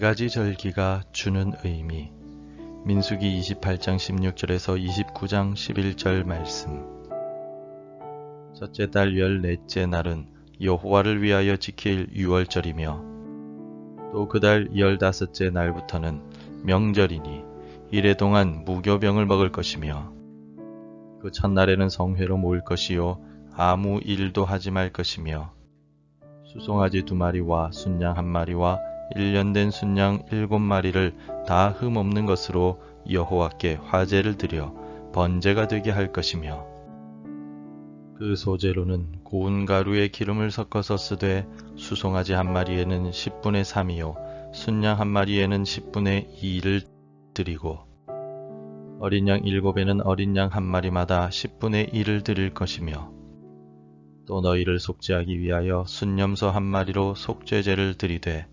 가지 절기가 주는 의미. 민수기 28장 16절에서 29장 11절 말씀. 첫째 달 14째 날은 여호와를 위하여 지킬 유월절이며 또 그 달 15째 날부터는 명절이니 이래 동안 무교병을 먹을 것이며 그 첫날에는 성회로 모일 것이요 아무 일도 하지 말 것이며 수송아지 2마리와 순양 1마리와 1년 된 순양 7마리를 다 흠없는 것으로 여호와께 화제를 드려 번제가 되게 할 것이며 그 소재로는 고운 가루에 기름을 섞어서 쓰되 수송아지 1마리에는 10분의 3이요 순양 1마리에는 10분의 2를 드리고 어린 양 7에는 어린 양 1마리마다 10분의 1을 드릴 것이며 또 너희를 속죄하기 위하여 순염소 1마리로 속죄제를 드리되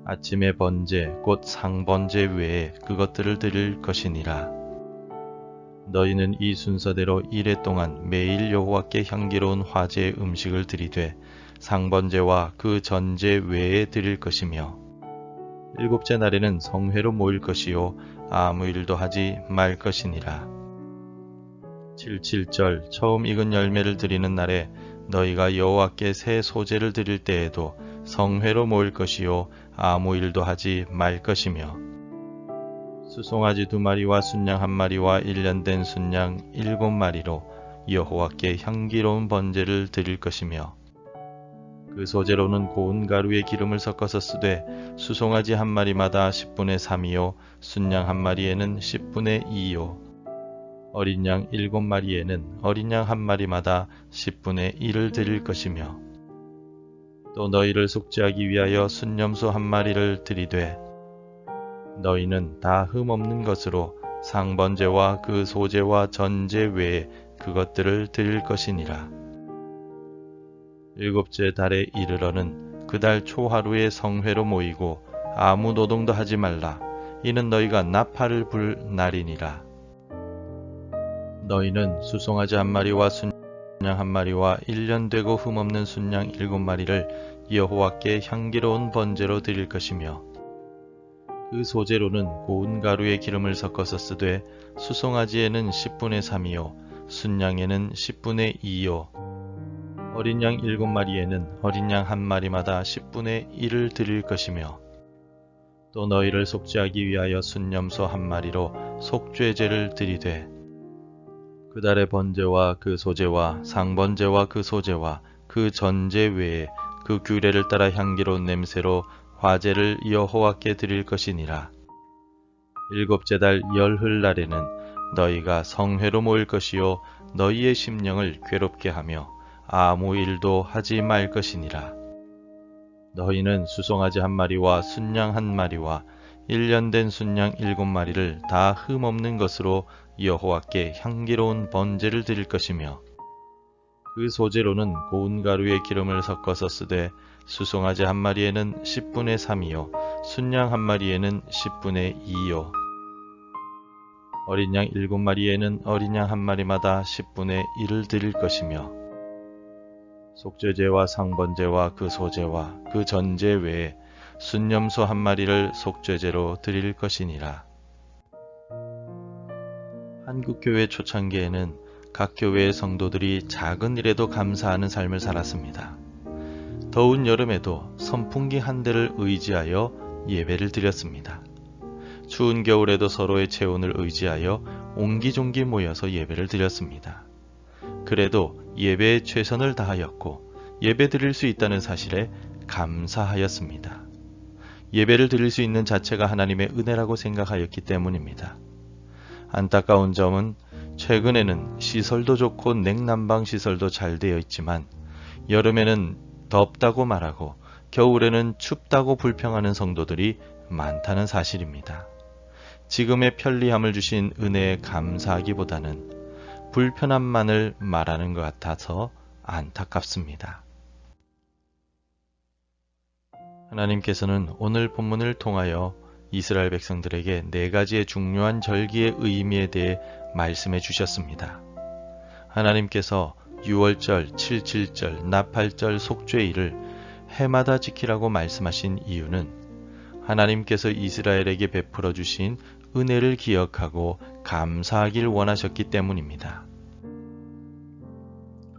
아침의 번제 곧 상번제 외에 그것들을 드릴 것이니라. 너희는 이 순서대로 이래 동안 매일 여호와께 향기로운 화제의 음식을 드리되 상번제와 그 전제 외에 드릴 것이며 7째 날에는 성회로 모일 것이요 아무 일도 하지 말 것이니라. 77절 처음 익은 열매를 드리는 날에 너희가 여호와께 새 소제를 드릴 때에도 성회로 모일 것이요 아무 일도 하지 말 것이며 수송아지 2마리와 순양 1마리와 1년 된 순양 7마리로 여호와께 향기로운 번제를 드릴 것이며 그 소재로는 고운 가루에 기름을 섞어서 쓰되 수송아지 1마리마다 10분의 3이요 순양 1마리에는 10분의 2요 어린 양 7마리에는 어린 양 1마리마다 10분의 1을 드릴 것이며 또 너희를 속죄하기 위하여 순염소 1마리를 드리되 너희는 다 흠없는 것으로 상번제와 그 소제와 전제 외에 그것들을 드릴 것이니라. 7째 달에 이르러는 그 달 초하루에 성회로 모이고 아무 노동도 하지 말라. 이는 너희가 나팔을 불 날이니라. 너희는 수송아지 1마리와 순양 1마리와 1년 되고 흠없는 순양 7마리를 여호와께 향기로운 번제로 드릴 것이며 그 소재로는 고운 가루에 기름을 섞어서 쓰되 수송아지에는 10분의 3이요 순양에는 10분의 2요 어린 양 7마리에는 어린 양 1마리마다 10분의 1을 드릴 것이며 또 너희를 속죄하기 위하여 순염소 1마리로 속죄제를 드리되 그 달의 번제와 그 소제와 상번제와 그 소제와 그 전제 외에 그 규례를 따라 향기로운 냄새로 화제를 여호와께 드릴 것이니라. 7째 달 열흘날에는 너희가 성회로 모일 것이요 너희의 심령을 괴롭게 하며 아무 일도 하지 말 것이니라. 너희는 수송아지 1마리와 순양 1마리와 1년 된 순양 7마리를 다 흠없는 것으로 여호와께 향기로운 번제를 드릴 것이며 그 소재로는 고운 가루에 기름을 섞어서 쓰되 수송아지 1마리에는 10분의 3이요 순양 1마리에는 10분의 2요 어린 양 7마리에는 어린 양 1마리마다 10분의 1을 드릴 것이며 속죄제와 상번제와 그 소제와 그 전제 외에 순염소 1마리를 속죄제로 드릴 것이니라. 한국교회 초창기에는 각 교회의 성도들이 작은 일에도 감사하는 삶을 살았습니다. 더운 여름에도 선풍기 한 대를 의지하여 예배를 드렸습니다. 추운 겨울에도 서로의 체온을 의지하여 옹기종기 모여서 예배를 드렸습니다. 그래도 예배에 최선을 다하였고 예배 드릴 수 있다는 사실에 감사하였습니다. 예배를 드릴 수 있는 자체가 하나님의 은혜라고 생각하였기 때문입니다. 안타까운 점은 최근에는 시설도 좋고 냉난방 시설도 잘 되어 있지만 여름에는 덥다고 말하고 겨울에는 춥다고 불평하는 성도들이 많다는 사실입니다. 지금의 편리함을 주신 은혜에 감사하기보다는 불편함만을 말하는 것 같아서 안타깝습니다. 하나님께서는 오늘 본문을 통하여 이스라엘 백성들에게 4가지의 중요한 절기의 의미에 대해 말씀해 주셨습니다. 하나님께서 유월절, 77절, 나팔절, 속죄일을 해마다 지키라고 말씀하신 이유는 하나님께서 이스라엘에게 베풀어 주신 은혜를 기억하고 감사하길 원하셨기 때문입니다.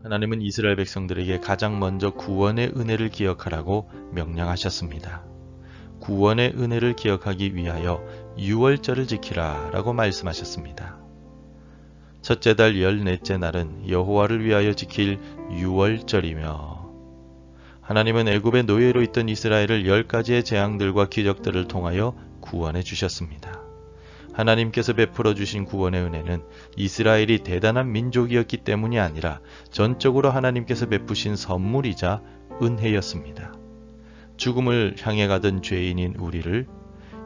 하나님은 이스라엘 백성들에게 가장 먼저 구원의 은혜를 기억하라고 명령하셨습니다. 구원의 은혜를 기억하기 위하여 유월절을 지키라 라고 말씀하셨습니다. 첫째 달 14째 날은 여호와를 위하여 지킬 유월절이며, 하나님은 애굽의 노예로 있던 이스라엘을 10가지의 재앙들과 기적들을 통하여 구원해 주셨습니다. 하나님께서 베풀어 주신 구원의 은혜는 이스라엘이 대단한 민족이었기 때문이 아니라 전적으로 하나님께서 베푸신 선물이자 은혜였습니다. 죽음을 향해 가던 죄인인 우리를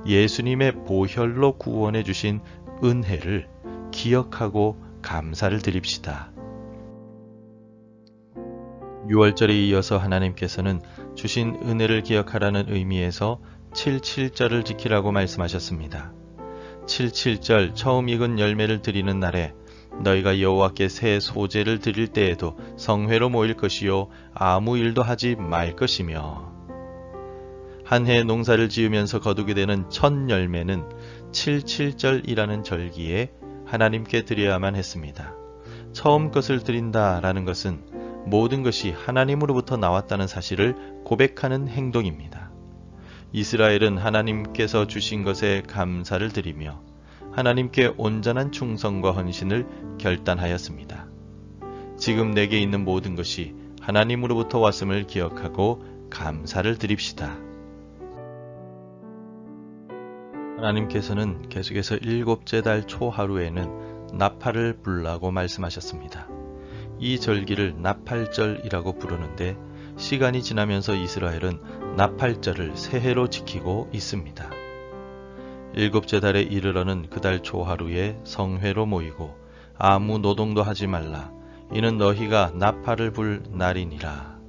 예수님의 보혈로 구원해 주신 은혜를 기억하고 감사를 드립시다. 유월절에 이어서 하나님께서는 주신 은혜를 기억하라는 의미에서 77절을 지키라고 말씀하셨습니다. 77절 처음 익은 열매를 드리는 날에 너희가 여호와께 새 소제를 드릴 때에도 성회로 모일 것이요 아무 일도 하지 말 것이며, 한 해 농사를 지으면서 거두게 되는 첫 열매는 77절이라는 절기에 하나님께 드려야만 했습니다. 처음 것을 드린다라는 것은 모든 것이 하나님으로부터 나왔다는 사실을 고백하는 행동입니다. 이스라엘은 하나님께서 주신 것에 감사를 드리며 하나님께 온전한 충성과 헌신을 결단하였습니다. 지금 내게 있는 모든 것이 하나님으로부터 왔음을 기억하고 감사를 드립시다. 하나님께서는 계속해서 7째 달 초하루에는 나팔을 불라고 말씀하셨습니다. 이 절기를 나팔절이라고 부르는데, 시간이 지나면서 이스라엘은 나팔절을 새해로 지키고 있습니다. 7째 달에 이르러는 그 달 초하루에 성회로 모이고 아무 노동도 하지 말라. 이는 너희가 나팔을 불 날이니라.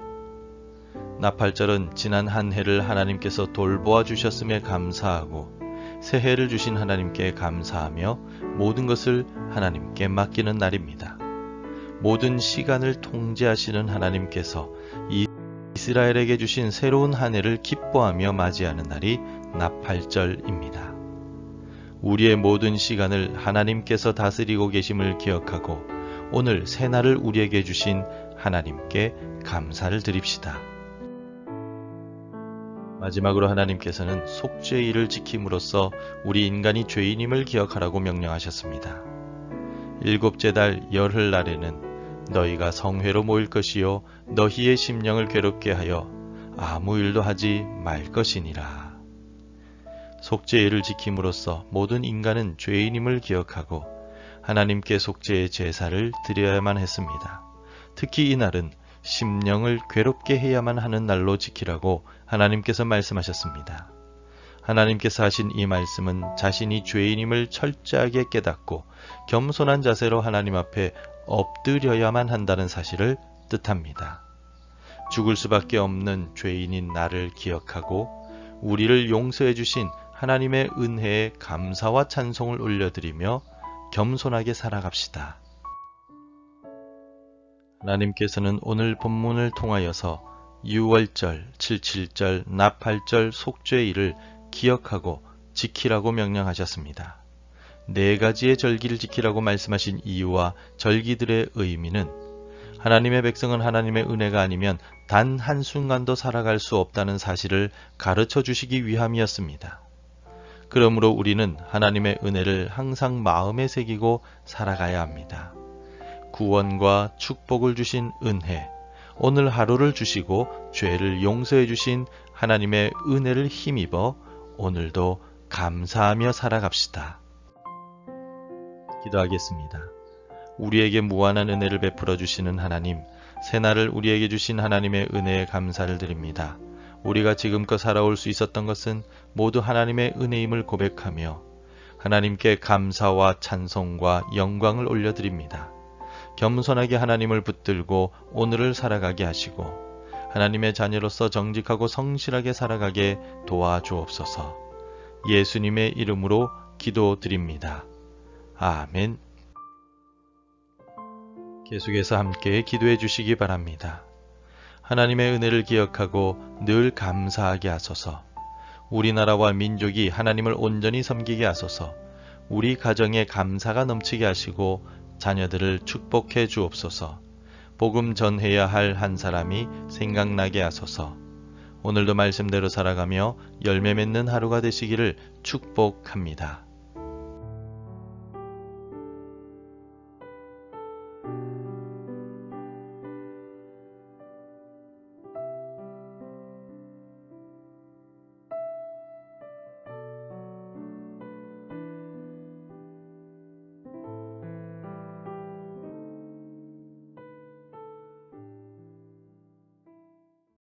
나팔절은 지난 한 해를 하나님께서 돌보아 주셨음에 감사하고 새해를 주신 하나님께 감사하며 모든 것을 하나님께 맡기는 날입니다. 모든 시간을 통제하시는 하나님께서 이스라엘에게 주신 새로운 한 해를 기뻐하며 맞이하는 날이 나팔절입니다. 우리의 모든 시간을 하나님께서 다스리고 계심을 기억하고 오늘 새날을 우리에게 주신 하나님께 감사를 드립시다. 마지막으로 하나님께서는 속죄일을 지킴으로써 우리 인간이 죄인임을 기억하라고 명령하셨습니다. 7째 달 열흘 날에는 너희가 성회로 모일 것이요 너희의 심령을 괴롭게 하여 아무 일도 하지 말 것이니라. 속죄일을 지킴으로써 모든 인간은 죄인임을 기억하고 하나님께 속죄의 제사를 드려야만 했습니다. 특히 이 날은 심령을 괴롭게 해야만 하는 날로 지키라고 하나님께서 말씀하셨습니다. 하나님께서 하신 이 말씀은 자신이 죄인임을 철저하게 깨닫고 겸손한 자세로 하나님 앞에 엎드려야만 한다는 사실을 뜻합니다. 죽을 수밖에 없는 죄인인 나를 기억하고 우리를 용서해 주신 하나님의 은혜에 감사와 찬송을 올려드리며 겸손하게 살아갑시다. 하나님께서는 오늘 본문을 통하여서 유월절, 77절, 나팔절, 속죄일을 기억하고 지키라고 명령하셨습니다. 4가지의 절기를 지키라고 말씀하신 이유와 절기들의 의미는 하나님의 백성은 하나님의 은혜가 아니면 단 한순간도 살아갈 수 없다는 사실을 가르쳐 주시기 위함이었습니다. 그러므로 우리는 하나님의 은혜를 항상 마음에 새기고 살아가야 합니다. 구원과 축복을 주신 은혜, 오늘 하루를 주시고 죄를 용서해 주신 하나님의 은혜를 힘입어 오늘도 감사하며 살아갑시다. 기도하겠습니다. 우리에게 무한한 은혜를 베풀어 주시는 하나님, 새날을 우리에게 주신 하나님의 은혜에 감사를 드립니다. 우리가 지금껏 살아올 수 있었던 것은 모두 하나님의 은혜임을 고백하며 하나님께 감사와 찬송과 영광을 올려드립니다. 겸손하게 하나님을 붙들고 오늘을 살아가게 하시고 하나님의 자녀로서 정직하고 성실하게 살아가게 도와주옵소서. 예수님의 이름으로 기도드립니다. 아멘. 계속해서 함께 기도해 주시기 바랍니다. 하나님의 은혜를 기억하고 늘 감사하게 하소서. 우리나라와 민족이 하나님을 온전히 섬기게 하소서. 우리 가정에 감사가 넘치게 하시고 자녀들을 축복해 주옵소서. 복음 전해야 할 한 사람이 생각나게 하소서. 오늘도 말씀대로 살아가며 열매 맺는 하루가 되시기를 축복합니다.